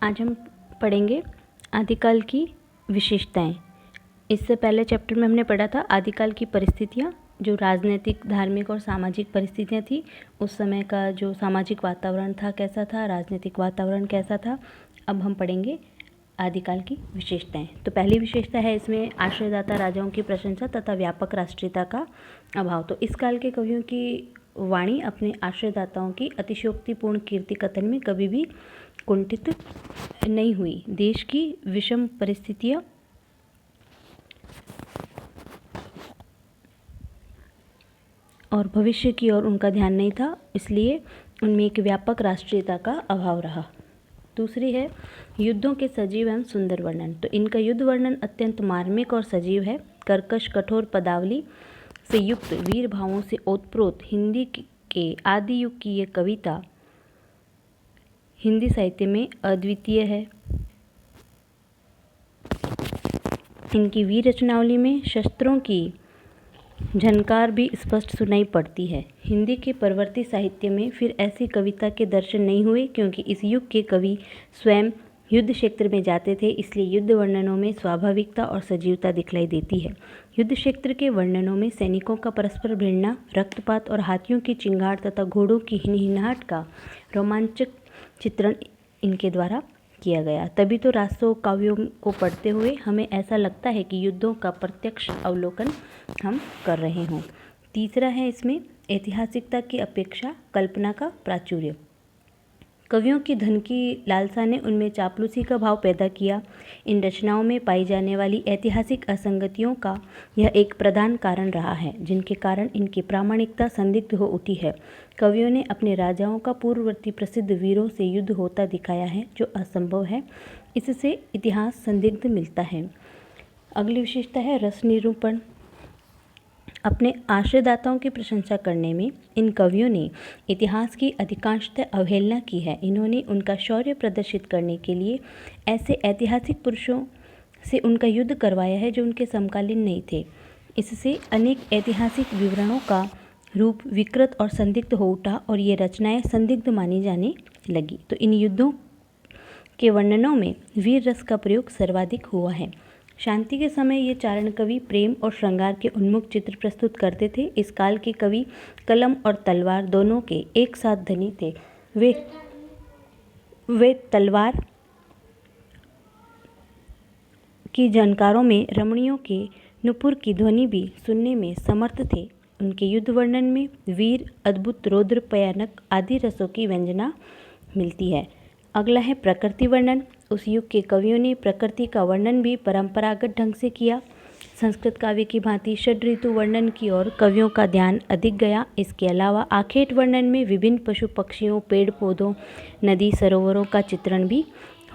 आज हम पढ़ेंगे आदिकाल की विशेषताएं। इससे पहले चैप्टर में हमने पढ़ा था आदिकाल की परिस्थितियां, जो राजनीतिक, धार्मिक और सामाजिक परिस्थितियां थी। उस समय का जो सामाजिक वातावरण था कैसा था, राजनीतिक वातावरण कैसा था। अब हम पढ़ेंगे आदिकाल की विशेषताएं। तो पहली विशेषता है इसमें आश्रयदाता राजाओं की प्रशंसा तथा व्यापक राष्ट्रीयता का अभाव। तो इस काल के कवियों की वाणी अपने आश्रयदाताओं की अतिशयोक्तिपूर्ण कीर्ति कथन में कभी भी कुंठित नहीं हुई। देश की विषम परिस्थितियां और भविष्य की ओर उनका ध्यान नहीं था, इसलिए उनमें एक व्यापक राष्ट्रीयता का अभाव रहा। दूसरी है युद्धों के सजीव एवं सुंदर वर्णन। तो इनका युद्ध वर्णन अत्यंत मार्मिक और सजीव है। कर्कश कठोर पदावली से युक्त वीर भावों से ओतप्रोत हिंदी के आदि युग की ये कविता हिंदी साहित्य में अद्वितीय है। इनकी वीर रचनावली में शस्त्रों की झनकार भी स्पष्ट सुनाई पड़ती है। हिंदी के परवर्ती साहित्य में फिर ऐसी कविता के दर्शन नहीं हुए, क्योंकि इस युग के कवि स्वयं युद्ध क्षेत्र में जाते थे, इसलिए युद्ध वर्णनों में स्वाभाविकता और सजीवता दिखलाई देती है। युद्ध क्षेत्र के वर्णनों में सैनिकों का परस्पर भिड़ना, रक्तपात और हाथियों की चिंगार तथा घोड़ों की हिनहिनाहट का रोमांचक चित्रण इनके द्वारा किया गया। तभी तो राजसो काव्यों को पढ़ते हुए हमें ऐसा लगता है कि युद्धों का प्रत्यक्ष अवलोकन हम कर रहे हों। तीसरा है इसमें ऐतिहासिकता की अपेक्षा कल्पना का प्राचुर्य। कवियों की धन की लालसा ने उनमें चापलूसी का भाव पैदा किया। इन रचनाओं में पाई जाने वाली ऐतिहासिक असंगतियों का यह एक प्रधान कारण रहा है, जिनके कारण इनकी प्रामाणिकता संदिग्ध हो उठी है। कवियों ने अपने राजाओं का पूर्ववर्ती प्रसिद्ध वीरों से युद्ध होता दिखाया है, जो असंभव है। इससे इतिहास संदिग्ध मिलता है। अगली विशेषता है रस निरूपण। अपने आश्रयदाताओं की प्रशंसा करने में इन कवियों ने इतिहास की अधिकांशतः अवहेलना की है। इन्होंने उनका शौर्य प्रदर्शित करने के लिए ऐसे ऐतिहासिक पुरुषों से उनका युद्ध करवाया है जो उनके समकालीन नहीं थे। इससे अनेक ऐतिहासिक विवरणों का रूप विकृत और संदिग्ध हो उठा और ये रचनाएं संदिग्ध मानी जाने लगी। तो इन युद्धों के वर्णनों में वीर रस का प्रयोग सर्वाधिक हुआ है। शांति के समय ये चारण कवि प्रेम और श्रृंगार के उन्मुख चित्र प्रस्तुत करते थे। इस काल के कवि कलम और तलवार दोनों के एक साथ धनी थे। वे तलवार की झनकारों में रमणियों के नुपुर की ध्वनि भी सुनने में समर्थ थे। उनके युद्ध वर्णन में वीर, अद्भुत, रौद्र, भयानक आदि रसों की व्यंजना मिलती है। अगला है प्रकृति वर्णन। उस युग के कवियों ने प्रकृति का वर्णन भी परंपरागत ढंग से किया। संस्कृत काव्य की भांति षड ऋतु वर्णन की ओर कवियों का ध्यान अधिक गया। इसके अलावा आखेट वर्णन में विभिन्न पशु पक्षियों, पेड़ पौधों, नदी सरोवरों का चित्रण भी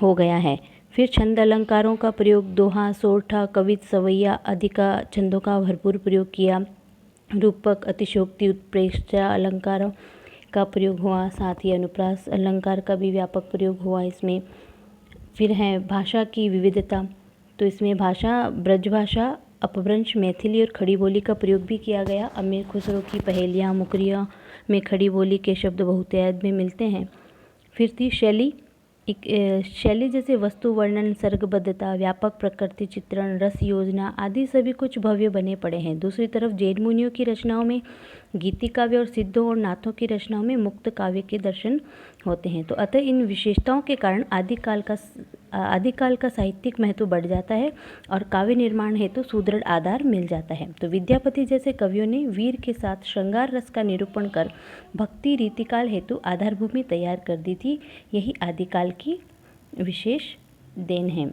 हो गया है। फिर छंद अलंकारों का प्रयोग, दोहा, सोरठा, कवित, सवैया आदि का छंदों का भरपूर प्रयोग किया। रूपक, अतिशयोक्ति, उत्प्रेक्षा अलंकारों का प्रयोग हुआ। साथ ही अनुप्रास अलंकार का भी व्यापक प्रयोग हुआ इसमें। फिर है भाषा की विविधता। तो इसमें भाषा ब्रजभाषा, अपभ्रंश, मैथिली और खड़ी बोली का प्रयोग भी किया गया। अमीर खुसरो की पहेलियाँ, मुकरियाँ में खड़ी बोली के शब्द बहुतायत में मिलते हैं। फिर थी शैली। शैली जैसे वस्तु वर्णन, सर्गबद्धता, व्यापक प्रकृति चित्रण, रस योजना आदि सभी कुछ भव्य बने पड़े हैं। दूसरी तरफ जैन मुनियों की रचनाओं में गीति काव्य और सिद्धों और नाथों की रचनाओं में मुक्त काव्य के दर्शन होते हैं। तो अतः इन विशेषताओं के कारण आदिकाल का साहित्यिक महत्व बढ़ जाता है और काव्य निर्माण हेतु सुदृढ़ आधार मिल जाता है। तो विद्यापति जैसे कवियों ने वीर के साथ श्रृंगार रस का निरूपण कर भक्ति रीतिकाल हेतु आधारभूमि तैयार कर दी थी। यही आदिकाल की विशेष देन है।